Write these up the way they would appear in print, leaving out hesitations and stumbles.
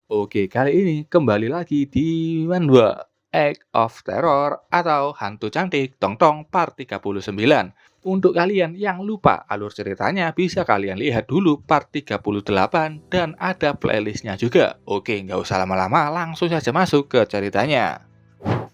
Oke, kali ini kembali lagi di Manhwa Egg of Terror atau Hantu Cantik Tongtong Part 39. Untuk kalian yang lupa alur ceritanya, bisa kalian lihat dulu part 38 dan ada playlistnya juga. Oke, nggak usah lama-lama, langsung saja masuk ke ceritanya.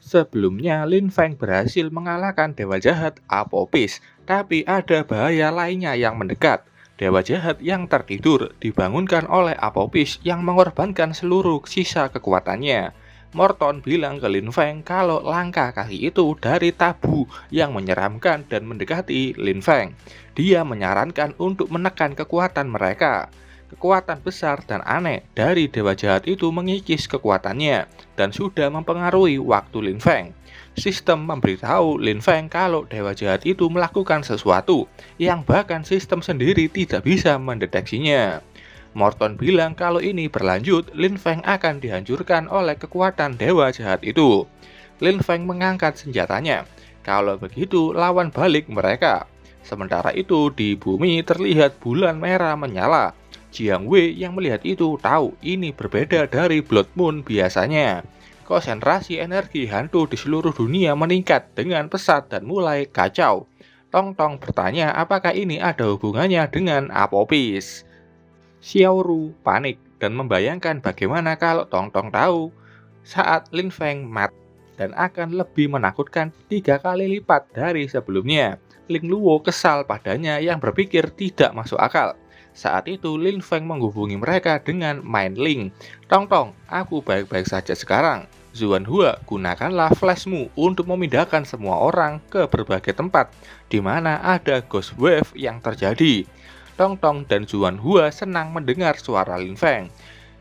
Sebelumnya, Lin Feng berhasil mengalahkan dewa jahat Apophis, tapi ada bahaya lainnya yang mendekat. Dewa jahat yang tertidur dibangunkan oleh Apophis yang mengorbankan seluruh sisa kekuatannya. Morton bilang ke Lin Feng kalau langkah kaki itu dari tabu yang menyeramkan dan mendekati Lin Feng. Dia menyarankan untuk menekan kekuatan mereka. Kekuatan besar dan aneh dari dewa jahat itu mengikis kekuatannya dan sudah mempengaruhi waktu Lin Feng. Sistem memberitahu Lin Feng kalau dewa jahat itu melakukan sesuatu yang bahkan sistem sendiri tidak bisa mendeteksinya. Morton bilang kalau ini berlanjut, Lin Feng akan dihancurkan oleh kekuatan dewa jahat itu. Lin Feng mengangkat senjatanya. Kalau begitu, lawan balik mereka. Sementara itu, di bumi terlihat bulan merah menyala. Jiang Wei yang melihat itu tahu ini berbeda dari Blood Moon biasanya. Konsentrasi energi hantu di seluruh dunia meningkat dengan pesat dan mulai kacau. Tong Tong bertanya apakah ini ada hubungannya dengan Apophis. Xiaoru panik dan membayangkan bagaimana kalau Tong Tong tahu saat Lin Feng mati dan akan lebih menakutkan 3 kali lipat dari sebelumnya. Ling Luo kesal padanya yang berpikir tidak masuk akal. Saat itu Lin Feng menghubungi mereka dengan Mind Link. Tong Tong, aku baik-baik saja sekarang. Zuan Hua, gunakanlah flashmu untuk memindahkan semua orang ke berbagai tempat di mana ada ghost wave yang terjadi. Tong Tong dan Zuan Hua senang mendengar suara Lin Feng.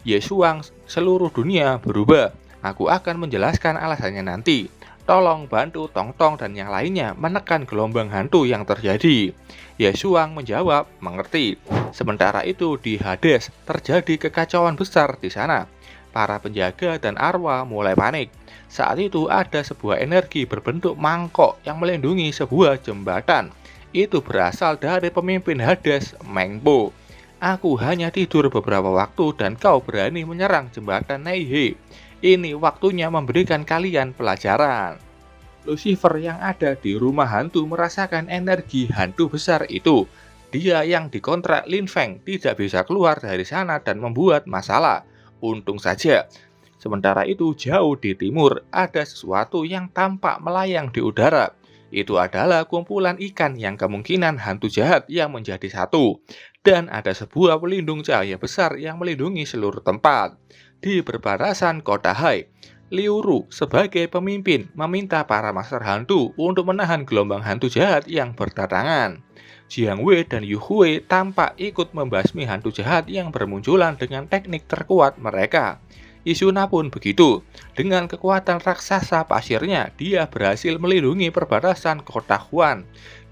Yesuang, seluruh dunia berubah. Aku akan menjelaskan alasannya nanti. Tolong bantu Tong Tong dan yang lainnya menekan gelombang hantu yang terjadi. Yesuang menjawab, mengerti. Sementara itu di Hades terjadi kekacauan besar di sana. Para penjaga dan arwah mulai panik. Saat itu ada sebuah energi berbentuk mangkok yang melindungi sebuah jembatan. Itu berasal dari pemimpin Hades, Mengpo. Aku hanya tidur beberapa waktu dan kau berani menyerang jembatan Neihe. Ini waktunya memberikan kalian pelajaran. Lucifer yang ada di rumah hantu merasakan energi hantu besar itu. Dia yang dikontrak Lin Feng tidak bisa keluar dari sana dan membuat masalah. Untung saja. Sementara itu jauh di timur ada sesuatu yang tampak melayang di udara. Itu adalah kumpulan ikan yang kemungkinan hantu jahat yang menjadi satu. Dan ada sebuah pelindung cahaya besar yang melindungi seluruh tempat. Di perbatasan kota Hai, Liu Ru sebagai pemimpin meminta para master hantu untuk menahan gelombang hantu jahat yang berdatangan. Jiang Wei dan Yu Hui tampak ikut membasmi hantu jahat yang bermunculan dengan teknik terkuat mereka. Isuna pun begitu. Dengan kekuatan raksasa pasirnya, dia berhasil melindungi perbatasan kota Huan.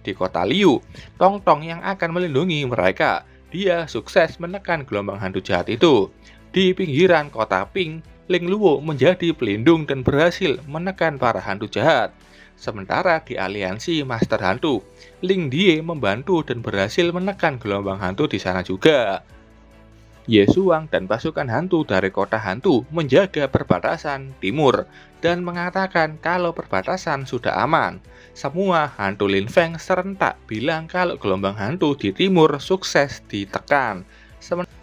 Di kota Liu, Tong Tong yang akan melindungi mereka. Dia sukses menekan gelombang hantu jahat itu. Di pinggiran kota Ping, Ling Luo menjadi pelindung dan berhasil menekan para hantu jahat. Sementara di aliansi Master Hantu, Ling Die membantu dan berhasil menekan gelombang hantu di sana juga. Yesuang dan pasukan hantu dari kota hantu menjaga perbatasan timur dan mengatakan kalau perbatasan sudah aman. Semua hantu Lin Feng serentak bilang kalau gelombang hantu di timur sukses ditekan.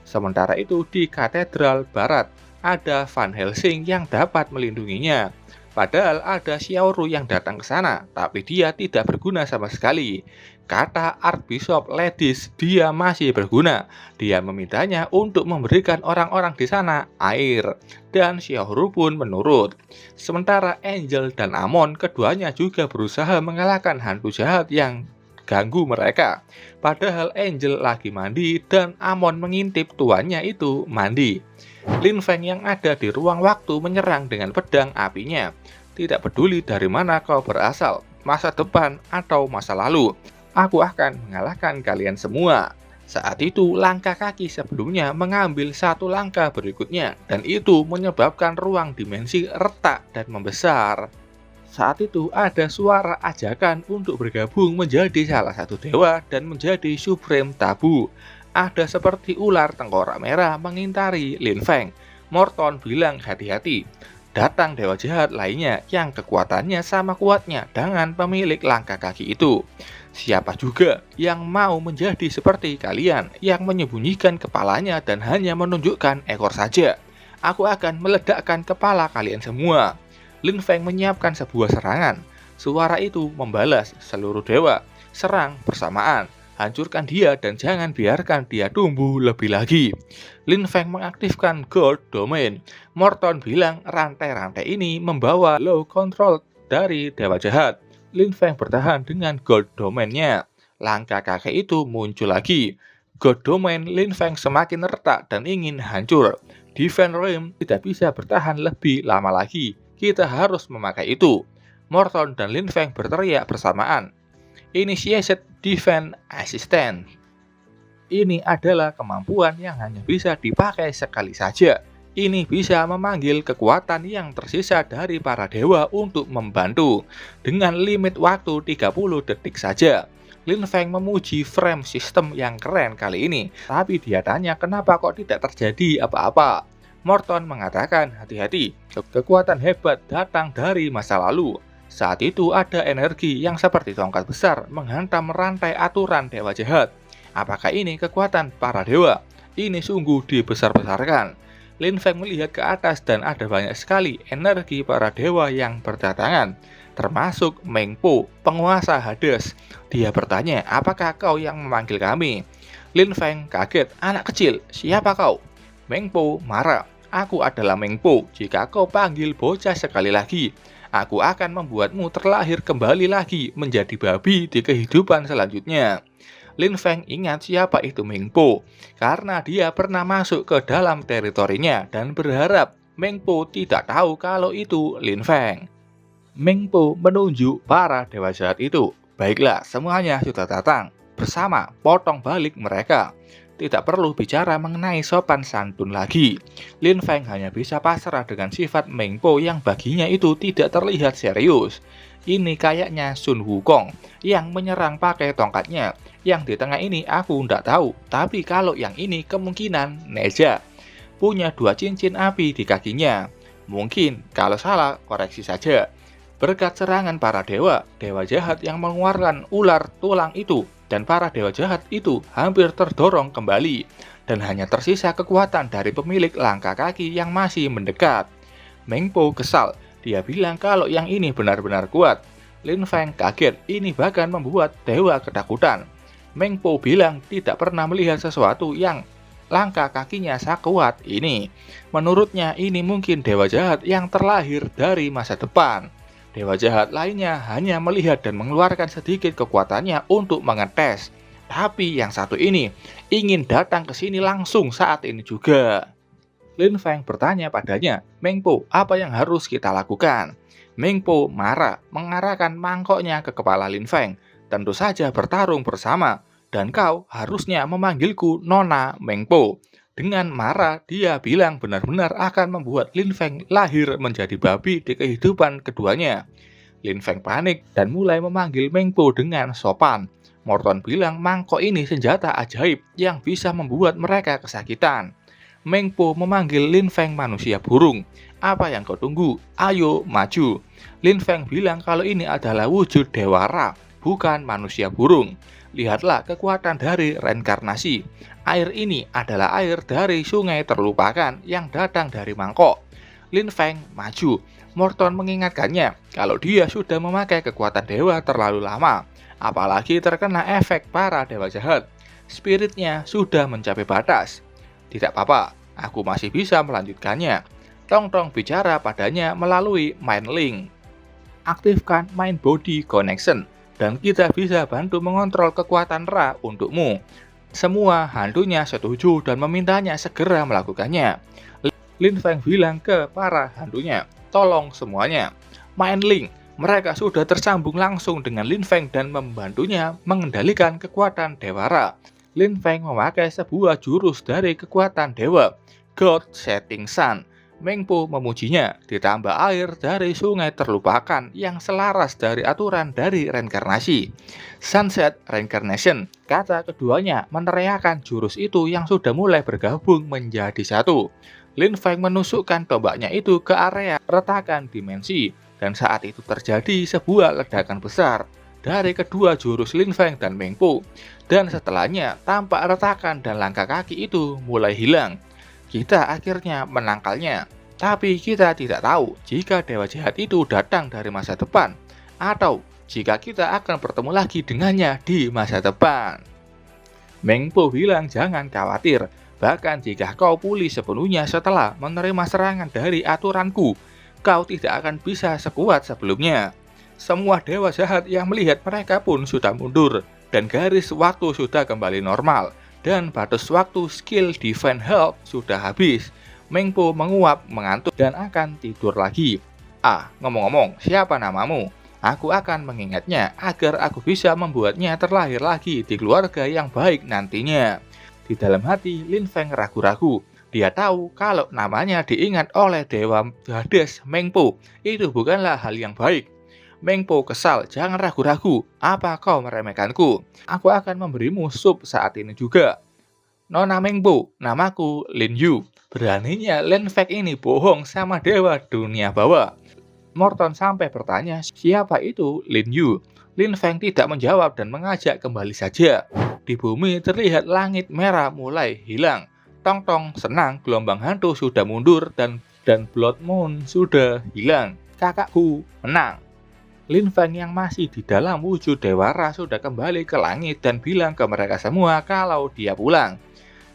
Sementara itu di katedral barat ada Van Helsing yang dapat melindunginya. Padahal ada Xiaoru yang datang ke sana, tapi dia tidak berguna sama sekali. Kata Archbishop Ledis, dia masih berguna. Dia memintanya untuk memberikan orang-orang di sana air. Dan Xiaoru pun menurut. Sementara Angel dan Amon, keduanya juga berusaha mengalahkan hantu jahat yang ganggu mereka. Padahal Angel lagi mandi dan Amon mengintip tuannya itu mandi. Lin Feng yang ada di ruang waktu menyerang dengan pedang apinya. Tidak peduli dari mana kau berasal, masa depan atau masa lalu, aku akan mengalahkan kalian semua. Saat itu langkah kaki sebelumnya mengambil satu langkah berikutnya dan itu menyebabkan ruang dimensi retak dan membesar. Saat itu ada suara ajakan untuk bergabung menjadi salah satu dewa dan menjadi Supreme Tabu. Ada seperti ular tengkorak merah mengintari Lin Feng. Morton bilang hati-hati. Datang dewa jahat lainnya yang kekuatannya sama kuatnya dengan pemilik langkah kaki itu. Siapa juga yang mau menjadi seperti kalian yang menyembunyikan kepalanya dan hanya menunjukkan ekor saja? Aku akan meledakkan kepala kalian semua. Lin Feng menyiapkan sebuah serangan. Suara itu membalas seluruh dewa. Serang bersamaan. Hancurkan dia dan jangan biarkan dia tumbuh lebih lagi. Lin Feng mengaktifkan Gold Domain. Morton bilang rantai-rantai ini membawa low control dari dewa jahat. Lin Feng bertahan dengan Gold Domain-nya. Langkah kakek itu muncul lagi. Gold Domain Lin Feng semakin retak dan ingin hancur. Divine Realm tidak bisa bertahan lebih lama lagi. Kita harus memakai itu. Morton dan Lin Feng berteriak bersamaan. Initiated Divine Assistant. Ini adalah kemampuan yang hanya bisa dipakai sekali saja. Ini bisa memanggil kekuatan yang tersisa dari para dewa untuk membantu. Dengan limit waktu 30 detik saja. Lin Feng memuji frame system yang keren kali ini. Tapi dia tanya kenapa kok tidak terjadi apa-apa. Morton mengatakan hati-hati. Kekuatan hebat datang dari masa lalu. Saat itu ada energi yang seperti tongkat besar menghantam rantai aturan dewa jahat. Apakah ini kekuatan para dewa? Ini sungguh dibesar-besarkan. Lin Feng melihat ke atas dan ada banyak sekali energi para dewa yang berdatangan, termasuk Meng Po, penguasa Hades. Dia bertanya, apakah kau yang memanggil kami? Lin Feng kaget, anak kecil, siapa kau? Meng Po marah, aku adalah Meng Po, jika kau panggil bocah sekali lagi, aku akan membuatmu terlahir kembali lagi menjadi babi di kehidupan selanjutnya. Lin Feng ingat siapa itu Meng Po, karena dia pernah masuk ke dalam teritorinya dan berharap Meng Po tidak tahu kalau itu Lin Feng. Meng Po menunjuk para dewa jahat itu. Baiklah, semuanya sudah datang. Bersama, potong balik mereka. Tidak perlu bicara mengenai sopan santun lagi. Lin Feng hanya bisa pasrah dengan sifat Meng Po yang baginya itu tidak terlihat serius. Ini kayaknya Sun Wukong yang menyerang pakai tongkatnya. Yang di tengah ini aku tidak tahu, tapi kalau yang ini kemungkinan Neja. Punya 2 cincin api di kakinya. Mungkin, kalau salah, koreksi saja. Berkat serangan para dewa, dewa jahat yang mengeluarkan ular tulang itu, dan para dewa jahat itu hampir terdorong kembali, dan hanya tersisa kekuatan dari pemilik langkah kaki yang masih mendekat. Meng Po kesal, dia bilang kalau yang ini benar-benar kuat. Lin Feng kaget, ini bahkan membuat dewa ketakutan. Meng Po bilang tidak pernah melihat sesuatu yang langkah kakinya sekuat ini. Menurutnya ini mungkin dewa jahat yang terlahir dari masa depan. Dewa jahat lainnya hanya melihat dan mengeluarkan sedikit kekuatannya untuk mengetes. Tapi yang satu ini ingin datang ke sini langsung saat ini juga. Lin Feng bertanya padanya, Meng Po, apa yang harus kita lakukan? Meng Po marah, mengarahkan mangkoknya ke kepala Lin Feng. Tentu saja bertarung bersama, dan kau harusnya memanggilku Nona Meng Po. Dengan marah, dia bilang benar-benar akan membuat Lin Feng lahir menjadi babi di kehidupan keduanya. Lin Feng panik dan mulai memanggil Meng Po dengan sopan. Morton bilang mangkok ini senjata ajaib yang bisa membuat mereka kesakitan. Meng Po memanggil Lin Feng manusia burung. Apa yang kau tunggu? Ayo maju. Lin Feng bilang kalau ini adalah wujud dewa Ra, bukan manusia burung. Lihatlah kekuatan dari reinkarnasi. Air ini adalah air dari sungai terlupakan yang datang dari mangkok. Lin Feng maju. Morton mengingatkannya kalau dia sudah memakai kekuatan dewa terlalu lama, apalagi terkena efek para dewa jahat. Spiritnya sudah mencapai batas. Tidak apa-apa, aku masih bisa melanjutkannya. Tong Tong bicara padanya melalui Mind Link. Aktifkan Mind Body Connection, dan kita bisa bantu mengontrol kekuatan Ra untukmu. Semua hantunya setuju dan memintanya segera melakukannya. Lin Feng bilang ke para hantunya, tolong semuanya. Mind Link, mereka sudah tersambung langsung dengan Lin Feng dan membantunya mengendalikan kekuatan Dewa Ra. Lin Feng memakai sebuah jurus dari kekuatan dewa, God Setting Sun. Meng Po memujinya, ditambah air dari sungai terlupakan yang selaras dari aturan dari reinkarnasi. Sunset Reincarnation, kata keduanya meneriakan jurus itu yang sudah mulai bergabung menjadi satu. Lin Feng menusukkan tombaknya itu ke area retakan dimensi, dan saat itu terjadi sebuah ledakan besar dari kedua jurus Lin Feng dan Meng Po. Dan setelahnya, tampak retakan dan langkah kaki itu mulai hilang. Kita akhirnya menangkalnya, tapi kita tidak tahu jika dewa jahat itu datang dari masa depan, atau jika kita akan bertemu lagi dengannya di masa depan. Meng Po bilang jangan khawatir, bahkan jika kau pulih sepenuhnya setelah menerima serangan dari aturanku, kau tidak akan bisa sekuat sebelumnya. Semua dewa jahat yang melihat mereka pun sudah mundur, dan garis waktu sudah kembali normal, dan batas waktu skill Divine Help sudah habis. Meng Po menguap, mengantuk, dan akan tidur lagi. Ngomong-ngomong, siapa namamu? Aku akan mengingatnya agar aku bisa membuatnya terlahir lagi di keluarga yang baik nantinya. Di dalam hati, Lin Feng ragu-ragu. Dia tahu kalau namanya diingat oleh Dewa Hades Meng Po itu bukanlah hal yang baik. Meng Po kesal, jangan ragu-ragu. Apa kau meremehkanku? Aku akan memberimu sup saat ini juga. Nona Meng Po, namaku Lin Yu. Beraninya Lin Feng ini bohong sama Dewa Dunia Bawah. Morton sampai bertanya, siapa itu Lin Yu? Lin Feng tidak menjawab dan mengajak kembali saja. Di bumi terlihat langit merah mulai hilang. Tong-tong senang, gelombang hantu sudah mundur dan Blood Moon sudah hilang. Kakakku menang. Lin Feng yang masih di dalam wujud Dewara sudah kembali ke langit dan bilang ke mereka semua kalau dia pulang.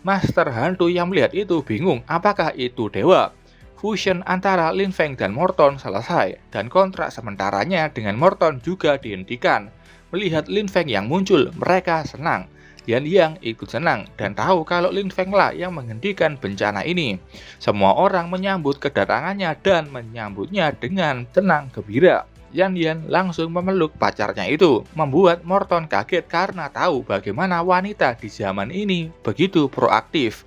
Master hantu yang melihat itu bingung, apakah itu dewa? Fusion antara Lin Feng dan Morton selesai, dan kontrak sementaranya dengan Morton juga dihentikan. Melihat Lin Feng yang muncul, mereka senang. Yan Yang ikut senang dan tahu kalau Lin Feng lah yang menghentikan bencana ini. Semua orang menyambut kedatangannya dan menyambutnya dengan tenang gembira. Yan langsung memeluk pacarnya itu, membuat Morton kaget karena tahu bagaimana wanita di zaman ini begitu proaktif.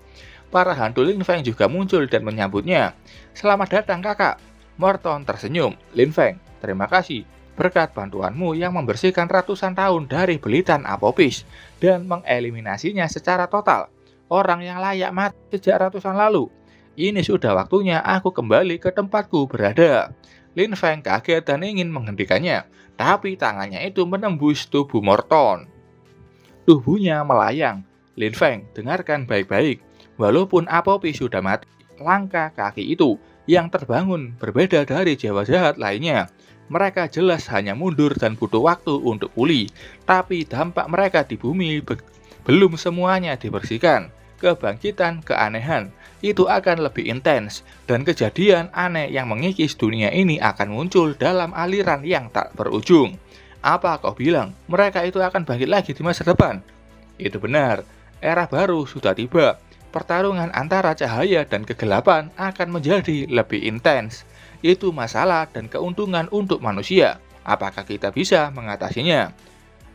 Para hantu Lin Feng juga muncul dan menyambutnya. Selamat datang kakak. Morton tersenyum. Lin Feng, terima kasih berkat bantuanmu yang membersihkan ratusan tahun dari belitan Apopis dan mengeliminasinya secara total. Orang yang layak mati sejak ratusan lalu. Ini sudah waktunya aku kembali ke tempatku berada. Lin Feng kaget dan ingin menghentikannya, tapi tangannya itu menembus tubuh Morton. Tubuhnya melayang. Lin Feng, dengarkan baik-baik. Walaupun Apopis sudah mati, langkah kaki itu yang terbangun berbeda dari dewa jahat lainnya. Mereka jelas hanya mundur dan butuh waktu untuk pulih, tapi dampak mereka di bumi belum semuanya dibersihkan. Kebangkitan keanehan itu akan lebih intens, dan kejadian aneh yang mengikis dunia ini akan muncul dalam aliran yang tak berujung. Apa kau bilang mereka itu akan bangkit lagi di masa depan? Itu benar, era baru sudah tiba. Pertarungan antara cahaya dan kegelapan akan menjadi lebih intens. Itu masalah dan keuntungan untuk manusia. Apakah kita bisa mengatasinya?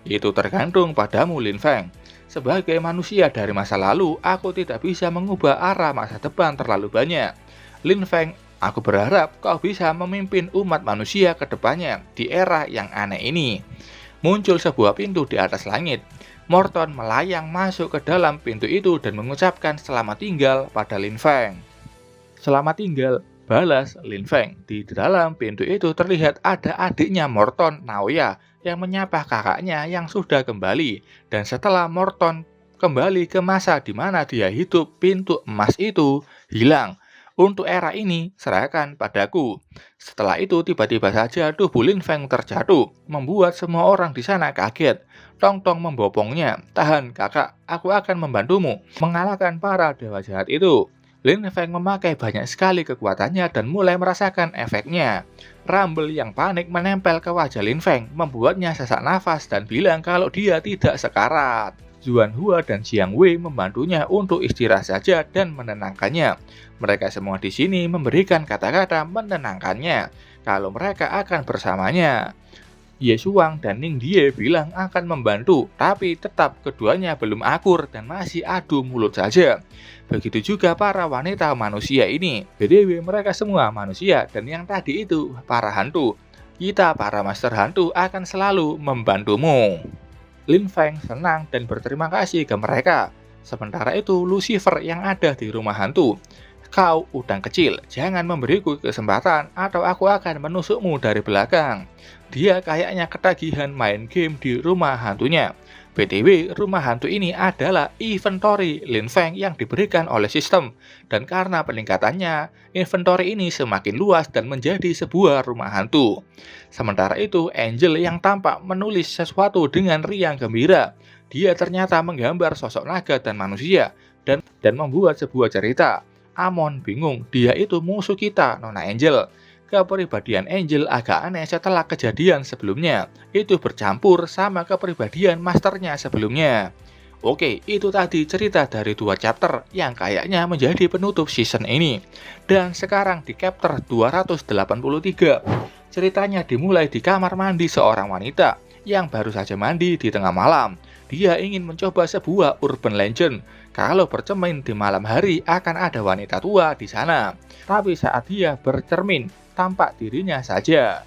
Itu tergantung padamu, Lin Feng. Sebagai manusia dari masa lalu, aku tidak bisa mengubah arah masa depan terlalu banyak. Lin Feng, aku berharap kau bisa memimpin umat manusia ke depannya di era yang aneh ini. Muncul sebuah pintu di atas langit. Morton melayang masuk ke dalam pintu itu dan mengucapkan selamat tinggal pada Lin Feng. Selamat tinggal, balas Lin Feng. Di dalam pintu itu terlihat ada adiknya Morton, Naoya, yang menyapa kakaknya yang sudah kembali. Dan setelah Morton kembali ke masa di mana dia hidup, pintu emas itu hilang. Untuk era ini, serahkan padaku. Setelah itu, tiba-tiba saja tubuh Lin Feng terjatuh, membuat semua orang di sana kaget. Tong-tong membopongnya. Tahan kakak, aku akan membantumu mengalahkan para dewa jahat itu. Lin Feng memakai banyak sekali kekuatannya dan mulai merasakan efeknya. Rumble yang panik menempel ke wajah Lin Feng, membuatnya sesak nafas dan bilang kalau dia tidak sekarat. Zuan Hua dan Xiang Wei membantunya untuk istirahat saja dan menenangkannya. Mereka semua di sini memberikan kata-kata menenangkannya kalau mereka akan bersamanya. Ye Shuang dan Ning Die bilang akan membantu, tapi tetap keduanya belum akur dan masih adu mulut saja. Begitu juga para wanita manusia ini. BTW mereka semua manusia dan yang tadi itu para hantu. Kita para master hantu akan selalu membantumu. Lin Feng senang dan berterima kasih ke mereka. Sementara itu Lucifer yang ada di rumah hantu Kau udang kecil, jangan memberiku kesempatan atau aku akan menusukmu dari belakang. Dia kayaknya ketagihan main game di rumah hantunya. BTW, rumah hantu ini adalah inventory Lin Feng yang diberikan oleh sistem. Dan karena peningkatannya, inventory ini semakin luas dan menjadi sebuah rumah hantu. Sementara itu, Angel yang tampak menulis sesuatu dengan riang gembira. Dia ternyata menggambar sosok naga dan manusia dan membuat sebuah cerita. Amon bingung, dia itu musuh kita, Nona Angel. Kepribadian Angel agak aneh setelah kejadian sebelumnya. Itu bercampur sama kepribadian masternya sebelumnya. Oke, itu tadi cerita dari 2 chapter yang kayaknya menjadi penutup season ini. Dan sekarang di chapter 283. Ceritanya dimulai di kamar mandi seorang wanita yang baru saja mandi di tengah malam. Dia ingin mencoba sebuah urban legend. Kalau bercermin di malam hari akan ada wanita tua di sana. Tapi saat dia bercermin, tampak dirinya saja.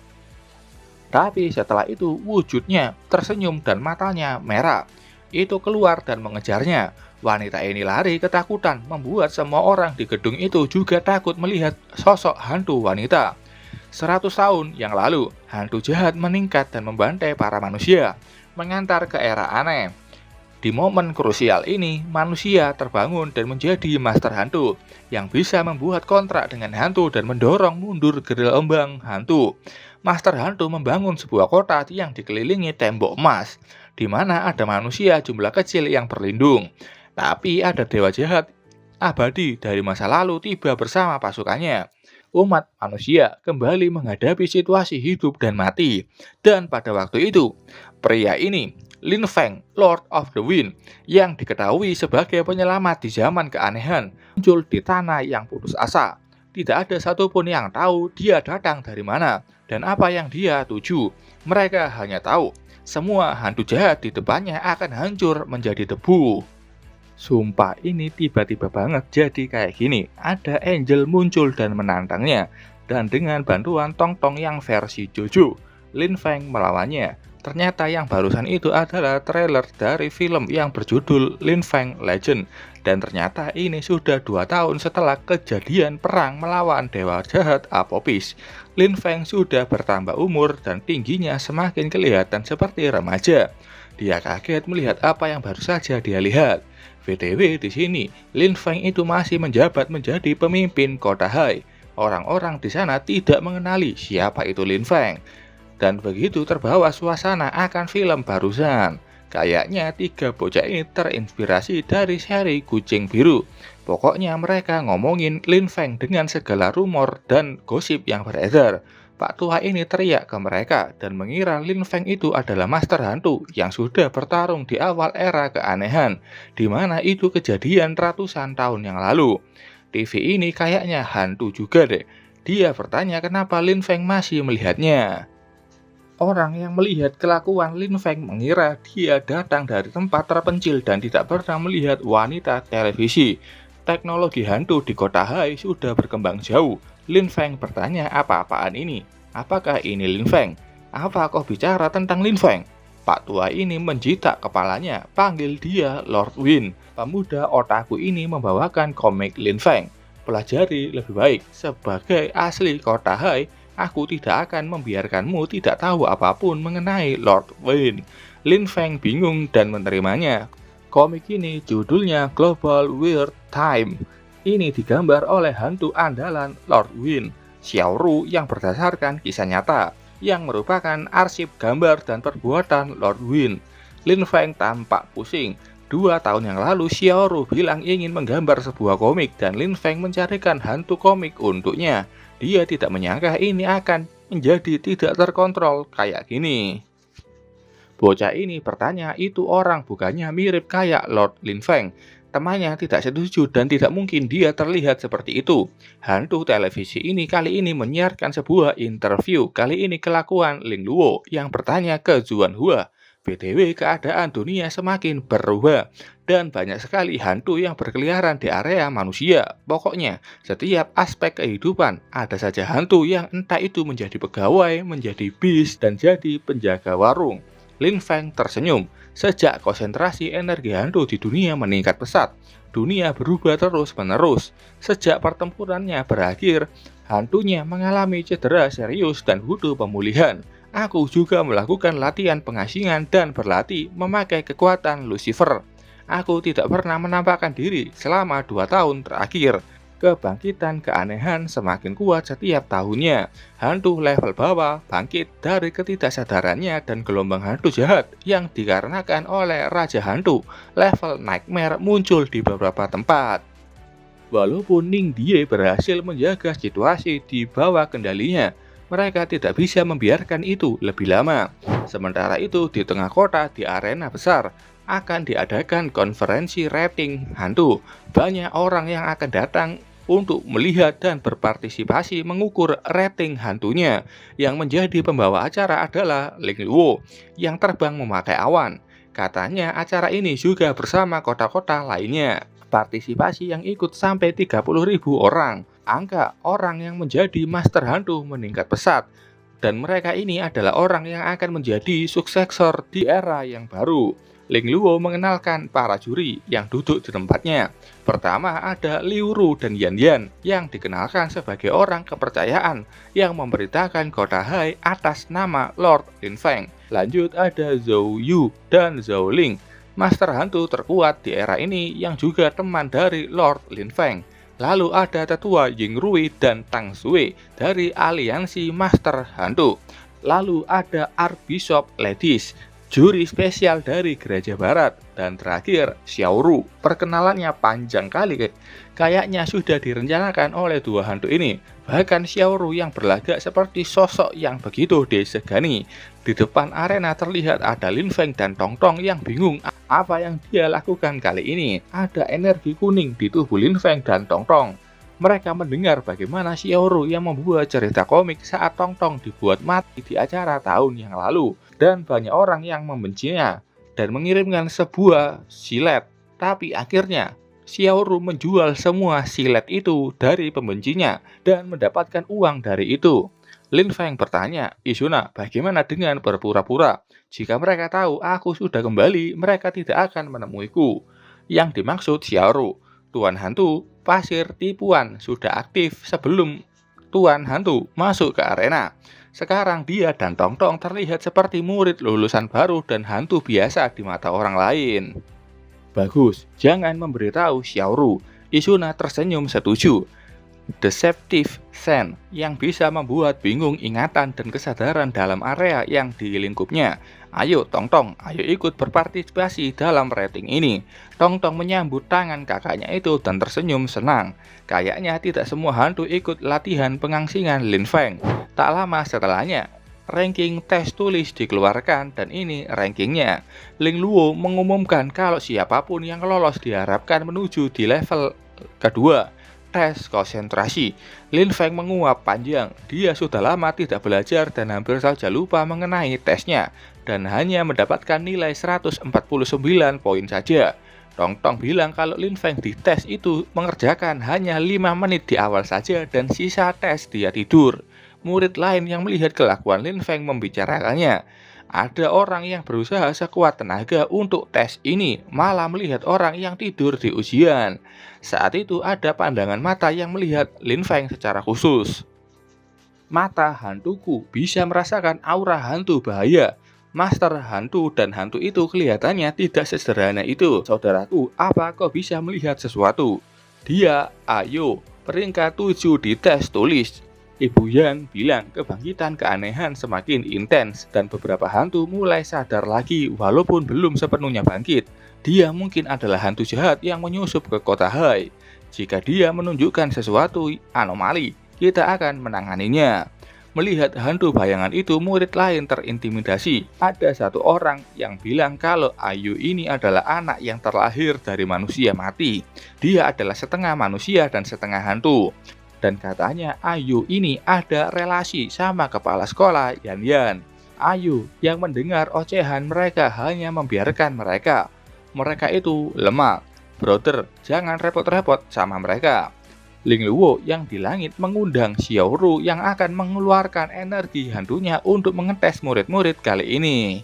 Tapi setelah itu wujudnya tersenyum dan matanya merah. Itu keluar dan mengejarnya. Wanita ini lari ketakutan, membuat semua orang di gedung itu juga takut melihat sosok hantu wanita. 100 tahun yang lalu, hantu jahat meningkat dan membantai para manusia, mengantar ke era aneh. Di momen krusial ini, manusia terbangun dan menjadi master hantu yang bisa membuat kontrak dengan hantu dan mendorong mundur gelombang hantu. Master hantu membangun sebuah kota yang dikelilingi tembok emas, di mana ada manusia jumlah kecil yang berlindung. Tapi ada dewa jahat abadi dari masa lalu tiba bersama pasukannya. Umat manusia kembali menghadapi situasi hidup dan mati. Dan pada waktu itu, pria ini, Lin Feng, Lord of the Wind, yang diketahui sebagai penyelamat di zaman keanehan, muncul di tanah yang putus asa. Tidak ada satupun yang tahu dia datang dari mana dan apa yang dia tuju. Mereka hanya tahu semua hantu jahat di depannya akan hancur menjadi debu. Sumpah ini tiba-tiba banget jadi kayak gini. Ada Angel muncul dan menantangnya. Dan dengan bantuan Tong-Tong yang versi Jojo, Lin Feng melawannya. Ternyata yang barusan itu adalah trailer dari film yang berjudul Lin Feng Legend. Dan ternyata ini sudah 2 tahun setelah kejadian perang melawan dewa jahat Apophis. Lin Feng sudah bertambah umur dan tingginya semakin kelihatan seperti remaja. Dia kaget melihat apa yang baru saja dia lihat. BTW di sini, Lin Feng itu masih menjabat menjadi pemimpin kota Hai. Orang-orang di sana tidak mengenali siapa itu Lin Feng. Dan begitu terbawa suasana akan film barusan. Kayaknya 3 bocah ini terinspirasi dari seri Kucing Biru. Pokoknya mereka ngomongin Lin Feng dengan segala rumor dan gosip yang beredar. Pak tua ini teriak ke mereka dan mengira Lin Feng itu adalah master hantu yang sudah bertarung di awal era keanehan, di mana itu kejadian ratusan tahun yang lalu. TV ini kayaknya hantu juga deh. Dia bertanya kenapa Lin Feng masih melihatnya. Orang yang melihat kelakuan Lin Feng mengira dia datang dari tempat terpencil dan tidak pernah melihat wanita televisi. Teknologi hantu di kota Hai sudah berkembang jauh. Lin Feng bertanya apa-apaan ini? Apakah ini Lin Feng? Apa kau bicara tentang Lin Feng? Pak tua ini menjitak kepalanya, panggil dia Lord Wind. Pemuda otaku ini membawakan komik Lin Feng. Pelajari lebih baik, sebagai asli kota Hai, aku tidak akan membiarkanmu tidak tahu apapun mengenai Lord Wind. Lin Feng bingung dan menerimanya. Komik ini judulnya Global Weird Time. Ini digambar oleh hantu andalan Lord Wind, Xiao Ru yang berdasarkan kisah nyata, yang merupakan arsip gambar dan perbuatan Lord Wind. Lin Feng tampak pusing. 2 tahun yang lalu Xiao Ru bilang ingin menggambar sebuah komik dan Lin Feng mencarikan hantu komik untuknya. Dia tidak menyangka ini akan menjadi tidak terkontrol kayak gini. Bocah ini bertanya itu orang bukannya mirip kayak Lord Lin Feng. Temannya tidak setuju dan tidak mungkin dia terlihat seperti itu. Hantu televisi ini kali ini menyiarkan sebuah interview. Kali ini kelakuan Ling Luo yang bertanya ke Zuan Hua. BTW keadaan dunia semakin berubah. Dan banyak sekali hantu yang berkeliaran di area manusia. Pokoknya setiap aspek kehidupan ada saja hantu yang entah itu menjadi pegawai, menjadi bis, dan jadi penjaga warung. Lin Feng tersenyum. Sejak konsentrasi energi hantu di dunia meningkat pesat, dunia berubah terus-menerus. Sejak pertempurannya berakhir, hantunya mengalami cedera serius dan butuh pemulihan. Aku juga melakukan latihan pengasingan dan berlatih memakai kekuatan Lucifer. Aku tidak pernah menampakkan diri selama 2 tahun terakhir. Kebangkitan keanehan semakin kuat setiap tahunnya. Hantu level bawah bangkit dari ketidaksadarannya dan gelombang hantu jahat yang dikarenakan oleh Raja Hantu level Nightmare muncul di beberapa tempat. Walaupun Ning Die berhasil menjaga situasi di bawah kendalinya, mereka tidak bisa membiarkan itu lebih lama. Sementara itu, di tengah kota di arena besar akan diadakan konferensi rating hantu. Banyak orang yang akan datang untuk melihat dan berpartisipasi mengukur rating hantunya. Yang menjadi pembawa acara adalah Ling Luo yang terbang memakai awan. Katanya acara ini juga bersama kota-kota lainnya. Partisipasi yang ikut sampai 30.000 orang. Angka orang yang menjadi master hantu meningkat pesat. Dan mereka ini adalah orang yang akan menjadi suksesor di era yang baru. Ling Luo mengenalkan para juri yang duduk di tempatnya. Pertama ada Liu Ru dan Yan Yan yang dikenalkan sebagai orang kepercayaan yang memberitakan kota Hai atas nama Lord Lin Feng. Lanjut ada Zhou Yu dan Zhou Ling, master hantu terkuat di era ini yang juga teman dari Lord Lin Feng. Lalu ada tetua Ying Rui dan Tang Sui dari aliansi master hantu. Lalu ada Archbishop Ladies, juri spesial dari gereja barat. Dan terakhir Xiao Ru. Perkenalannya panjang kali, kayaknya sudah direncanakan oleh dua hantu ini. Bahkan Xiao Ru yang berlagak seperti sosok yang begitu disegani. Di depan arena terlihat ada Lin Feng dan Tong Tong yang bingung apa yang dia lakukan kali ini. Ada energi kuning di tubuh Lin Feng dan Tong Tong. Mereka mendengar bagaimana Xiao Ru yang membuat cerita komik saat Tong Tong dibuat mati di acara tahun yang lalu. Dan banyak orang yang membencinya dan mengirimkan sebuah silet. Tapi akhirnya Xiao Ru menjual semua silet itu dari pembencinya dan mendapatkan uang dari itu. Lin Feng bertanya, Izuna, bagaimana dengan berpura-pura? Jika mereka tahu aku sudah kembali, mereka tidak akan menemuiku. Yang dimaksud Xiao Ru, Tuan Hantu Pasir Tipuan sudah aktif sebelum Tuan Hantu masuk ke arena. Sekarang dia dan Tong Tong terlihat seperti murid lulusan baru dan hantu biasa di mata orang lain. Bagus, jangan memberitahu Xiao Ru. Izuna tersenyum setuju. Deceptive Sense yang bisa membuat bingung ingatan dan kesadaran dalam area yang dilingkupnya. Ayo Tong Tong, ayo ikut berpartisipasi dalam rating ini. Tong Tong menyambut tangan kakaknya itu dan tersenyum senang. Kayaknya tidak semua hantu ikut latihan pengangsingan Lin Feng. Tak lama setelahnya, ranking tes tulis dikeluarkan dan ini rankingnya. Ling Luo mengumumkan kalau siapapun yang lolos diharapkan menuju di level kedua. Tes konsentrasi. Lin Feng menguap panjang. Dia sudah lama tidak belajar dan hampir saja lupa mengenai tesnya dan hanya mendapatkan nilai 149 poin saja. Tong Tong bilang kalau Lin Feng di tes itu mengerjakan hanya 5 menit di awal saja dan sisa tes dia tidur. Murid lain yang melihat kelakuan Lin Feng membicarakannya. Ada orang yang berusaha sekuat tenaga untuk tes ini, malah melihat orang yang tidur di ujian. Saat itu ada pandangan mata yang melihat Lin Feng secara khusus. Mata hantuku bisa merasakan aura hantu bahaya. Master hantu dan hantu itu kelihatannya tidak sesederhana itu. Saudaraku, apa kau bisa melihat sesuatu? Dia, ayo, peringkat 7 di tes tulis. Ibu Yan bilang kebangkitan keanehan semakin intens dan beberapa hantu mulai sadar lagi walaupun belum sepenuhnya bangkit. Dia mungkin adalah hantu jahat yang menyusup ke kota Hai. Jika dia menunjukkan sesuatu anomali, kita akan menanganinya. Melihat hantu bayangan itu, murid lain terintimidasi. Ada satu orang yang bilang kalau Ayu ini adalah anak yang terlahir dari manusia mati. Dia adalah setengah manusia dan setengah hantu. Dan katanya Ayu ini ada relasi sama kepala sekolah Yan Yan. Ayu yang mendengar ocehan mereka hanya membiarkan mereka. Mereka itu lemah. Brother, jangan repot-repot sama mereka. Ling Luo yang di langit mengundang Xiao Ru yang akan mengeluarkan energi hantunya untuk mengetes murid-murid kali ini.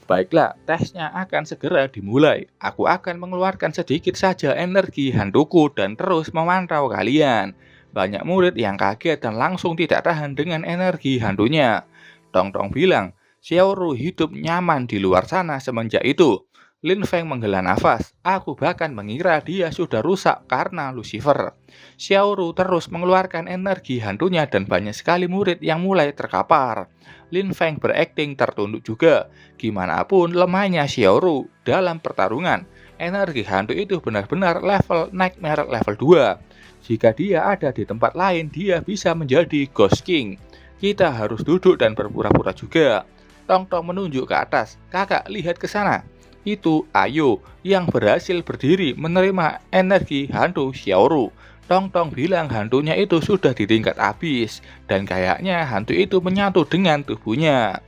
Baiklah, tesnya akan segera dimulai. Aku akan mengeluarkan sedikit saja energi hantuku dan terus memantau kalian. Banyak murid yang kaget dan langsung tidak tahan dengan energi hantunya. Tong-tong bilang, Xiaoru hidup nyaman di luar sana semenjak itu. Lin Feng menghela nafas. Aku bahkan mengira dia sudah rusak karena Lucifer. Xiaoru terus mengeluarkan energi hantunya dan banyak sekali murid yang mulai terkapar. Lin Feng berakting tertunduk juga. Gimana pun lemahnya Xiaoru dalam pertarungan, energi hantu itu benar-benar level nightmare level 2. Jika dia ada di tempat lain, dia bisa menjadi Ghost King. Kita harus duduk dan berpura-pura juga. Tong-tong menunjuk ke atas. Kakak, lihat ke sana. Itu Ayo yang berhasil berdiri menerima energi hantu Xiaoru. Tong-tong bilang hantunya itu sudah di tingkat habis, dan kayaknya hantu itu menyatu dengan tubuhnya.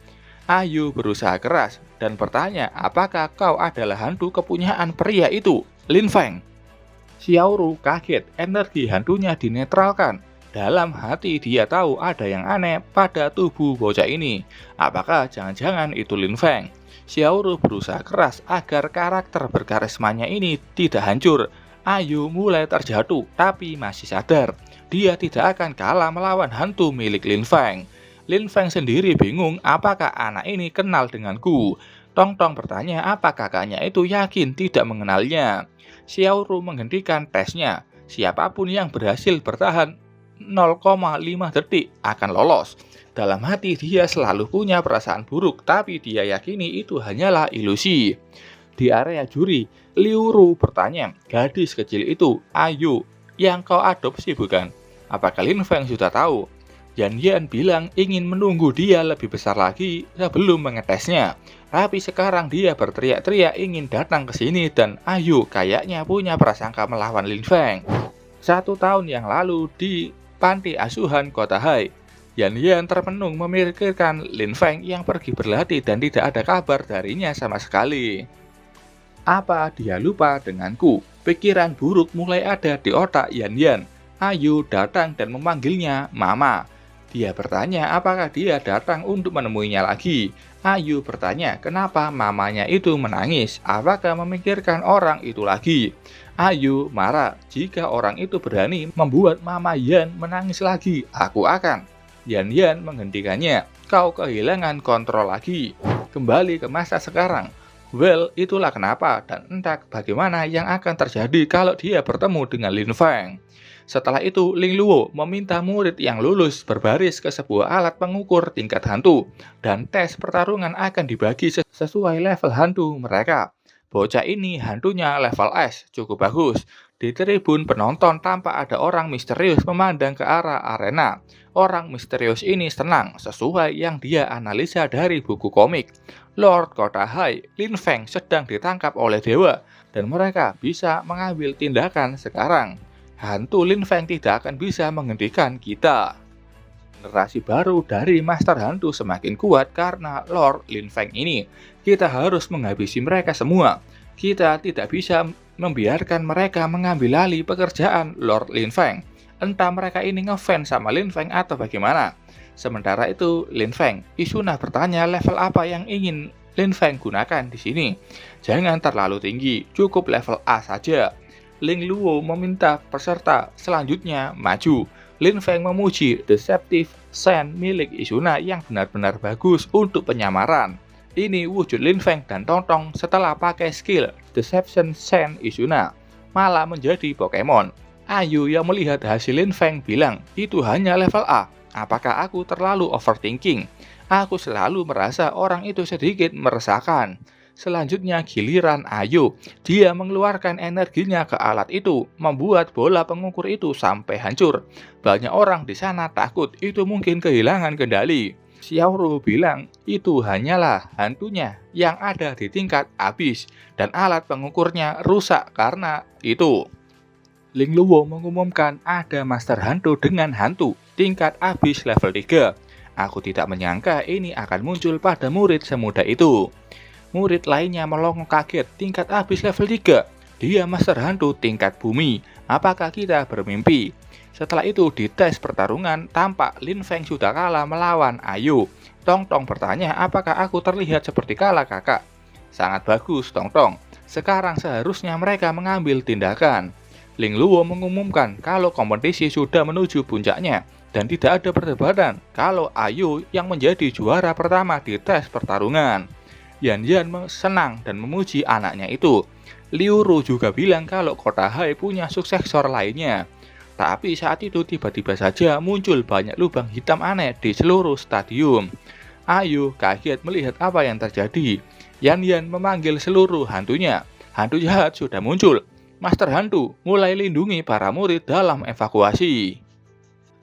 Ayu berusaha keras dan bertanya, apakah kau adalah hantu kepunyaan pria itu, Lin Feng? Xiaoru kaget, energi hantunya dinetralkan. Dalam hati dia tahu ada yang aneh pada tubuh bocah ini. Apakah jangan-jangan itu Lin Feng? Xiaoru berusaha keras agar karakter berkarismanya ini tidak hancur. Ayu mulai terjatuh, tapi masih sadar. Dia tidak akan kalah melawan hantu milik Lin Feng. Lin Feng sendiri bingung apakah anak ini kenal denganku. Tong-tong bertanya apa kakaknya itu yakin tidak mengenalnya. Xiaoru menghentikan tesnya. Siapapun yang berhasil bertahan 0,5 detik akan lolos. Dalam hati dia selalu punya perasaan buruk, tapi dia yakini itu hanyalah ilusi. Di area juri, Liu Ru bertanya, gadis kecil itu, Ayu, yang kau adopsi bukan? Apakah Lin Feng sudah tahu? Yan Yan bilang ingin menunggu dia lebih besar lagi sebelum mengetesnya. Tapi sekarang dia berteriak-teriak ingin datang ke sini dan Ayu kayaknya punya prasangka melawan Lin Feng. 1 tahun yang lalu di panti asuhan Kota Hai, Yan Yan termenung memikirkan Lin Feng yang pergi berlatih dan tidak ada kabar darinya sama sekali. Apa dia lupa denganku? Pikiran buruk mulai ada di otak Yan Yan. Ayu datang dan memanggilnya Mama. Dia bertanya apakah dia datang untuk menemuinya lagi. Ayu bertanya kenapa mamanya itu menangis. Apakah memikirkan orang itu lagi? Ayu marah jika orang itu berani membuat Mama Yan menangis lagi. Aku akan. Yan Yan menghentikannya. Kau kehilangan kontrol lagi. Kembali ke masa sekarang. Well, itulah kenapa dan entah bagaimana yang akan terjadi kalau dia bertemu dengan Lin Feng. Setelah itu, Ling Luo meminta murid yang lulus berbaris ke sebuah alat pengukur tingkat hantu, dan tes pertarungan akan dibagi sesuai level hantu mereka. Bocah ini hantunya level S, cukup bagus. Di tribun penonton tampak ada orang misterius memandang ke arah arena. Orang misterius ini tenang, sesuai yang dia analisa dari buku komik. Lord Kota Hai, Lin Feng sedang ditangkap oleh dewa, dan mereka bisa mengambil tindakan sekarang. Hantu Lin Feng tidak akan bisa menghentikan kita. Generasi baru dari Master Hantu semakin kuat karena Lord Lin Feng ini. Kita harus menghabisi mereka semua. Kita tidak bisa membiarkan mereka mengambil alih pekerjaan Lord Lin Feng. Entah mereka ini ngefans sama Lin Feng atau bagaimana. Sementara itu, Lin Feng, Isuna bertanya level apa yang ingin Lin Feng gunakan di sini. Jangan terlalu tinggi, cukup level A saja. Ling Luo meminta peserta selanjutnya maju. Lin Feng memuji Deceptive Sen milik Isuna yang benar-benar bagus untuk penyamaran. Ini wujud Lin Feng dan Tong-tong setelah pakai skill Deception Sen Isuna, malah menjadi Pokemon. Ayu yang melihat hasil Lin Feng bilang, itu hanya level A. Apakah aku terlalu overthinking? Aku selalu merasa orang itu sedikit meresahkan. Selanjutnya giliran Ayu. Dia mengeluarkan energinya ke alat itu, membuat bola pengukur itu sampai hancur. Banyak orang di sana takut itu mungkin kehilangan kendali. Xiaoru bilang itu hanyalah hantunya yang ada di tingkat habis dan alat pengukurnya rusak karena itu. Ling Luo mengumumkan ada master hantu dengan hantu tingkat habis level 3. Aku tidak menyangka ini akan muncul pada murid semudah itu. Murid lainnya melongo kaget, tingkat habis level 3. Dia master hantu tingkat bumi. Apakah kita bermimpi? Setelah itu di tes pertarungan, tampak Lin Feng sudah kalah melawan Ayu. Tong Tong bertanya, apakah aku terlihat seperti kalah kakak? Sangat bagus, Tong Tong. Sekarang seharusnya mereka mengambil tindakan. Ling Luo mengumumkan kalau kompetisi sudah menuju puncaknya dan tidak ada perdebatan kalau Ayu yang menjadi juara pertama di tes pertarungan. Yan Yan senang dan memuji anaknya itu. Liu Ru juga bilang kalau kota Hai punya suksesor lainnya. Tapi saat itu tiba-tiba saja muncul banyak lubang hitam aneh di seluruh stadium. Ayu kaget melihat apa yang terjadi. Yan Yan memanggil seluruh hantunya. Hantu jahat sudah muncul. Master Hantu mulai lindungi para murid dalam evakuasi.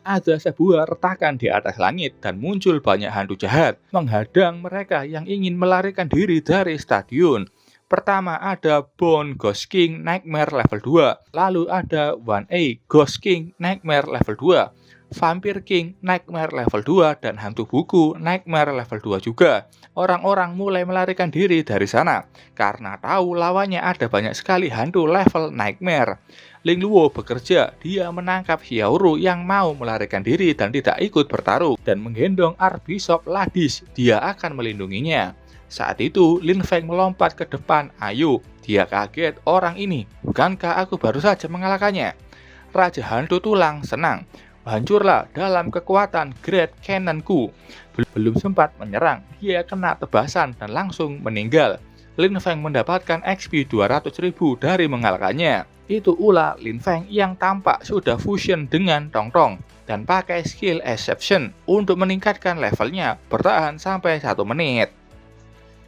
Ada sebuah retakan di atas langit dan muncul banyak hantu jahat menghadang mereka yang ingin melarikan diri dari stadion. Pertama ada Bone Ghost King Nightmare level 2, lalu ada 1A Ghost King Nightmare level 2, Vampire King Nightmare level 2, dan hantu buku Nightmare level 2 juga. Orang-orang mulai melarikan diri dari sana karena tahu lawannya ada banyak sekali hantu level Nightmare. Ling Luo bekerja, dia menangkap Xiaoru yang mau melarikan diri dan tidak ikut bertarung dan menggendong Archbishop Ladis, dia akan melindunginya. Saat itu Lin Feng melompat ke depan Ayu, dia kaget, orang ini, bukankah aku baru saja mengalahkannya? Raja Hantu Tulang senang, hancurlah dalam kekuatan Great Cannonku. Belum sempat menyerang, dia kena tebasan dan langsung meninggal. Lin Feng mendapatkan XP 200.000 dari mengalahkannya. Itu ulah Lin Feng yang tampak sudah fusion dengan Tong Tong dan pakai skill Exception untuk meningkatkan levelnya bertahan sampai 1 menit.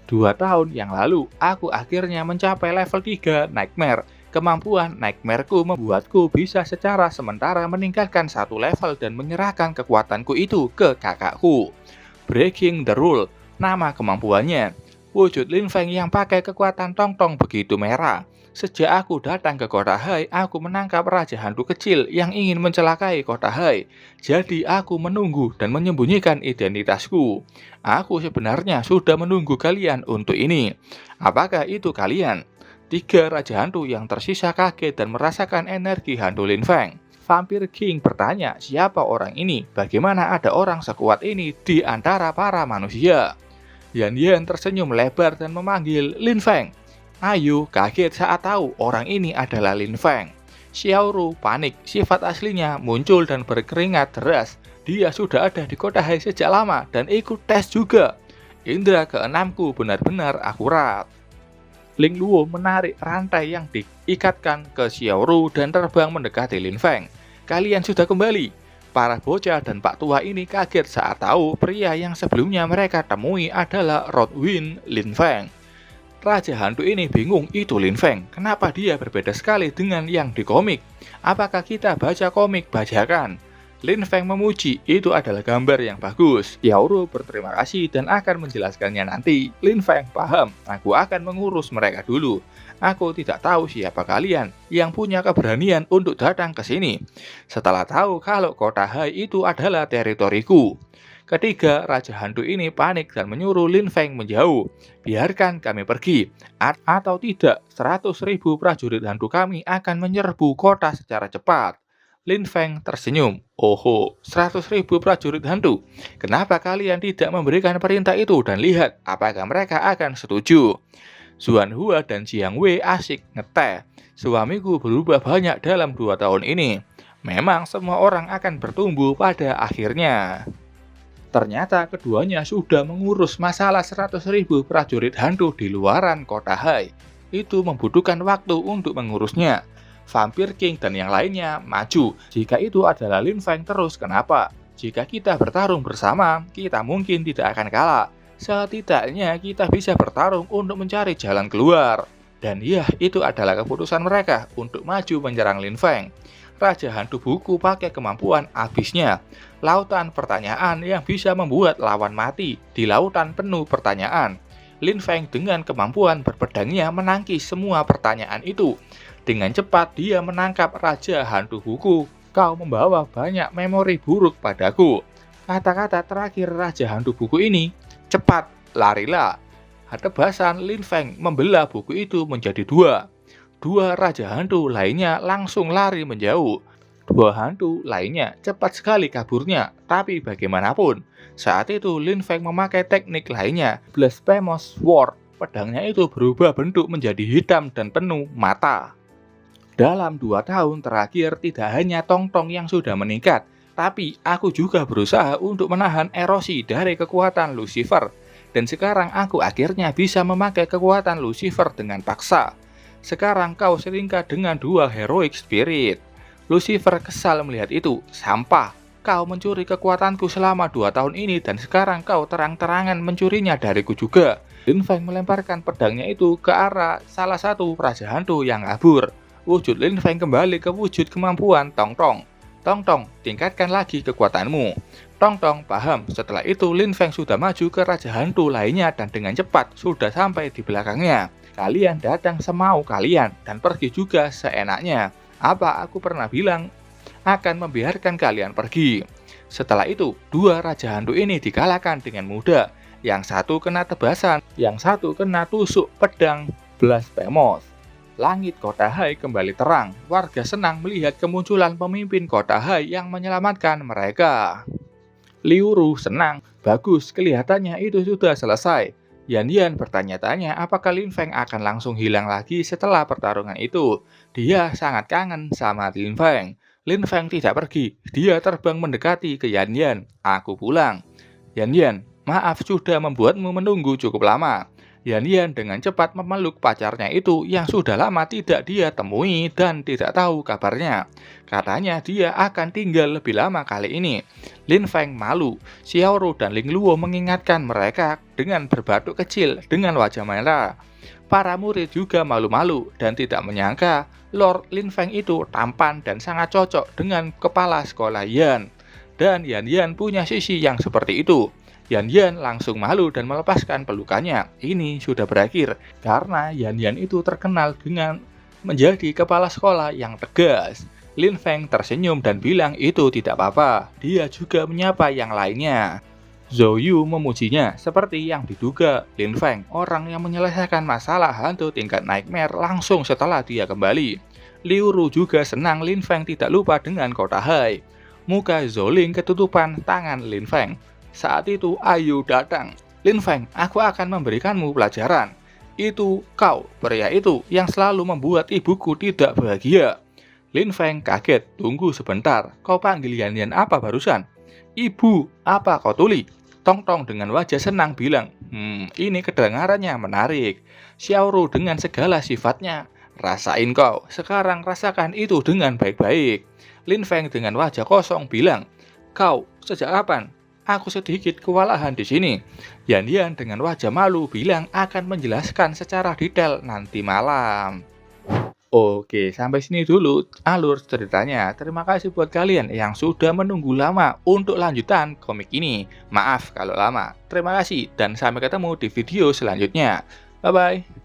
2 tahun yang lalu, aku akhirnya mencapai level 3 Nightmare. Kemampuan Nightmare-ku membuatku bisa secara sementara meningkatkan 1 level dan menyerahkan kekuatanku itu ke kakakku. Breaking the Rule, nama kemampuannya. Wujud Lin Feng yang pakai kekuatan Tong Tong begitu merah. Sejak aku datang ke kota Hai, aku menangkap Raja Hantu kecil yang ingin mencelakai kota Hai. Jadi aku menunggu dan menyembunyikan identitasku. Aku sebenarnya sudah menunggu kalian untuk ini. Apakah itu kalian? 3 Raja Hantu yang tersisa kaget dan merasakan energi hantu Lin Feng. Vampire King bertanya, siapa orang ini? Bagaimana ada orang sekuat ini di antara para manusia? Yan Yan tersenyum lebar dan memanggil Lin Feng. Ayu kaget saat tahu orang ini adalah Lin Feng. Xiaoru panik, sifat aslinya muncul dan berkeringat deras. Dia sudah ada di kota Hai sejak lama dan ikut tes juga. Indra keenamku benar-benar akurat. Ling Luo menarik rantai yang diikatkan ke Xiaoru dan terbang mendekati Lin Feng. Kalian sudah kembali. Para bocah dan Pak Tua ini kaget saat tahu pria yang sebelumnya mereka temui adalah Rodwin Lin Feng. Raja Hantu ini bingung, itu Lin Feng. Kenapa dia berbeda sekali dengan yang di komik? Apakah kita baca komik bajakan? Lin Feng memuji, itu adalah gambar yang bagus. Xiaoru berterima kasih dan akan menjelaskannya nanti. Lin Feng paham, aku akan mengurus mereka dulu. Aku tidak tahu siapa kalian yang punya keberanian untuk datang ke sini. Setelah tahu kalau kota Hai itu adalah teritoriku. Ketiga, Raja Hantu ini panik dan menyuruh Lin Feng menjauh. Biarkan kami pergi, atau tidak 100.000 prajurit hantu kami akan menyerbu kota secara cepat. Lin Feng tersenyum. Oho, 100.000 prajurit hantu. Kenapa kalian tidak memberikan perintah itu dan lihat apakah mereka akan setuju? Zuan Hua dan Jiang Wei asik ngeteh. Suamiku berubah banyak dalam 2 tahun ini. Memang semua orang akan bertumbuh pada akhirnya. Ternyata keduanya sudah mengurus masalah 100.000 prajurit hantu di luaran kota Hai. Itu membutuhkan waktu untuk mengurusnya. Vampire King dan yang lainnya maju. Jika itu adalah Lin Feng terus, kenapa? Jika kita bertarung bersama, kita mungkin tidak akan kalah. Setidaknya kita bisa bertarung untuk mencari jalan keluar. Dan ya, itu adalah keputusan mereka untuk maju menyerang Lin Feng. Raja Hantu Buku pakai kemampuan abisnya. Lautan pertanyaan yang bisa membuat lawan mati di lautan penuh pertanyaan. Lin Feng dengan kemampuan berpedangnya menangkis semua pertanyaan itu. Dengan cepat dia menangkap Raja Hantu Buku. Kau membawa banyak memori buruk padaku. Kata-kata terakhir Raja Hantu Buku ini, cepat, larilah. Tebasan Lin Feng membelah buku itu menjadi 2. 2 Raja Hantu lainnya langsung lari menjauh. Dua hantu lainnya cepat sekali kaburnya, tapi bagaimanapun, saat itu Lin Feng memakai teknik lainnya, Blasphemous Sword. Pedangnya itu berubah bentuk menjadi hitam dan penuh mata. Dalam 2 tahun terakhir tidak hanya Tong Tong yang sudah meningkat, tapi aku juga berusaha untuk menahan erosi dari kekuatan Lucifer. Dan sekarang aku akhirnya bisa memakai kekuatan Lucifer dengan paksa. Sekarang kau setingkat dengan 2 heroic spirit. Lucifer kesal melihat itu. Sampah, kau mencuri kekuatanku selama 2 tahun ini dan sekarang kau terang-terangan mencurinya dariku juga. Lin Feng melemparkan pedangnya itu ke arah salah satu raja hantu yang kabur. Wujud Lin Feng kembali ke wujud kemampuan Tong Tong. Tong Tong, tingkatkan lagi kekuatanmu. Tong Tong paham. Setelah itu Lin Feng sudah maju ke raja hantu lainnya dan dengan cepat sudah sampai di belakangnya. Kalian datang semau kalian dan pergi juga seenaknya. Apa aku pernah bilang akan membiarkan kalian pergi? Setelah itu, 2 raja hantu ini dikalahkan dengan mudah. Yang satu kena tebasan, yang satu kena tusuk pedang Blasphemous. Langit Kota Hai kembali terang. Warga senang melihat kemunculan pemimpin Kota Hai yang menyelamatkan mereka. Liu Ru senang. Bagus, kelihatannya itu sudah selesai. Yan Yan bertanya-tanya apakah Lin Feng akan langsung hilang lagi setelah pertarungan itu. Dia sangat kangen sama Lin Feng. Lin Feng tidak pergi. Dia terbang mendekati ke Yan Yan. Aku pulang. Yan Yan, maaf sudah membuatmu menunggu cukup lama. Yan Yan dengan cepat memeluk pacarnya itu yang sudah lama tidak dia temui dan tidak tahu kabarnya. Katanya dia akan tinggal lebih lama kali ini. Lin Feng malu. Xiao Ru dan Ling Luo mengingatkan mereka dengan berbatuk kecil dengan wajah merah. Para murid juga malu-malu dan tidak menyangka Lord Lin Feng itu tampan dan sangat cocok dengan kepala sekolah Yan. Dan Yan Yan punya sisi yang seperti itu. Yan Yan langsung malu dan melepaskan pelukannya. Ini sudah berakhir karena Yan Yan itu terkenal dengan menjadi kepala sekolah yang tegas. Lin Feng tersenyum dan bilang itu tidak apa-apa. Dia juga menyapa yang lainnya. Zhou Yu memujinya seperti yang diduga. Lin Feng, orang yang menyelesaikan masalah hantu tingkat nightmare langsung setelah dia kembali. Liu Ru juga senang Lin Feng tidak lupa dengan Kota Hai. Muka Zhou Ling ketutupan tangan Lin Feng. Saat itu Ayu datang. Lin Feng, aku akan memberikanmu pelajaran. Itu kau, pria itu yang selalu membuat ibuku tidak bahagia. Lin Feng kaget. Tunggu sebentar, kau panggil Yan Yan apa barusan? Ibu, apa kau tuli? Tong Tong dengan wajah senang bilang, ini kedengarannya menarik. Xiao Ru dengan segala sifatnya. Rasain kau, sekarang rasakan itu dengan baik-baik. Lin Feng dengan wajah kosong bilang, kau, sejak kapan? Aku sedikit kewalahan di sini. Yan Yan dengan wajah malu bilang akan menjelaskan secara detail nanti malam. Oke, sampai sini dulu alur ceritanya. Terima kasih buat kalian yang sudah menunggu lama untuk lanjutan komik ini. Maaf kalau lama. Terima kasih dan sampai ketemu di video selanjutnya. Bye-bye.